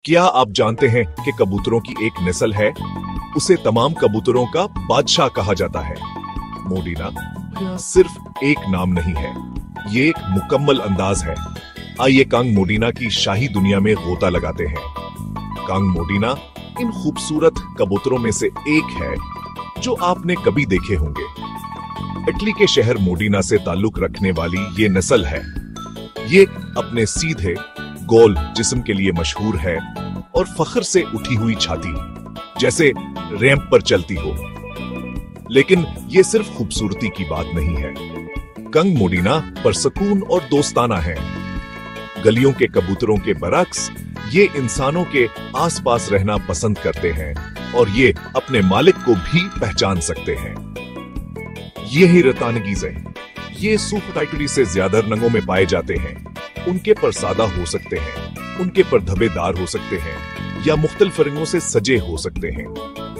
क्या आप जानते हैं कि कबूतरों की एक नस्ल है, उसे तमाम कबूतरों का बादशाह कहा जाता है। मोडीना सिर्फ एक नाम नहीं है, ये एक मुकम्मल अंदाज है। आइए कांग मोडीना की शाही दुनिया में गोता लगाते हैं। कांग मोडीना इन खूबसूरत कबूतरों में से एक है जो आपने कभी देखे होंगे। इटली के शहर मोडीना से ताल्लुक रखने वाली ये नस्ल है। ये अपने सीधे गोल जिस्म के लिए मशहूर है और फख्र से उठी हुई छाती, जैसे रैंप पर चलती हो। लेकिन ये सिर्फ खूबसूरती की बात नहीं है। कांग मोडीना पुरसकून और दोस्ताना है। गलियों के कबूतरों के बरक्स ये इंसानों के आसपास रहना पसंद करते हैं और ये अपने मालिक को भी पहचान सकते हैं। ये ही रतानगीज़ हैं। ये सूफ टाइटली से ज्यादा रंगों में पाए जाते हैं। उनके पर सादा हो सकते हैं, उनके पर धब्बेदार हो सकते हैं या मुख्तलिफ रंगों से सजे हो सकते हैं।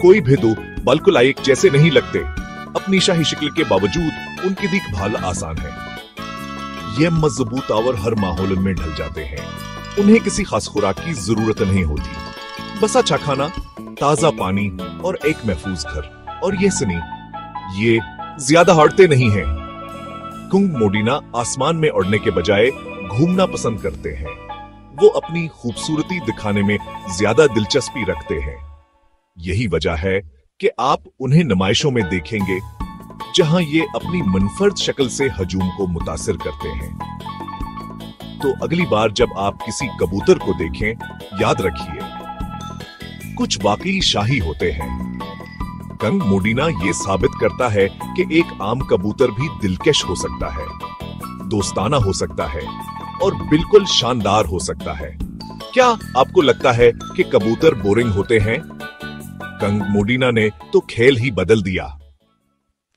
कोई भी दो बिल्कुल एक जैसे नहीं लगते। अपनी शाही शक्ल के बावजूद उनकी देखभाल आसान है। ये मजबूत और हर माहौल में ढल जाते हैं। उन्हें किसी खास खुराक की जरूरत नहीं होती, बस अच्छा खाना, ताजा पानी और एक महफूज घर। और ये सुनी, ये ज्यादा हटते नहीं हैं। कांग मोडीना आसमान में उड़ने के बजाय घूमना पसंद करते हैं। वो अपनी खूबसूरती दिखाने में ज्यादा दिलचस्पी रखते हैं। यही वजह है कि आप उन्हें नुमाइशों में देखेंगे जहां ये अपनी मुनफर्द शक्ल से हजूम को मुतासिर करते हैं। तो अगली बार जब आप किसी कबूतर को देखें, याद रखिए, कुछ वाकई शाही होते हैं। कांग मोडीना ये साबित करता है कि एक आम कबूतर भी दिलकश हो सकता है, दोस्ताना हो सकता है और बिल्कुल शानदार हो सकता है। क्या आपको लगता है कि कबूतर बोरिंग होते हैं? कांग मोडीना ने तो खेल ही बदल दिया।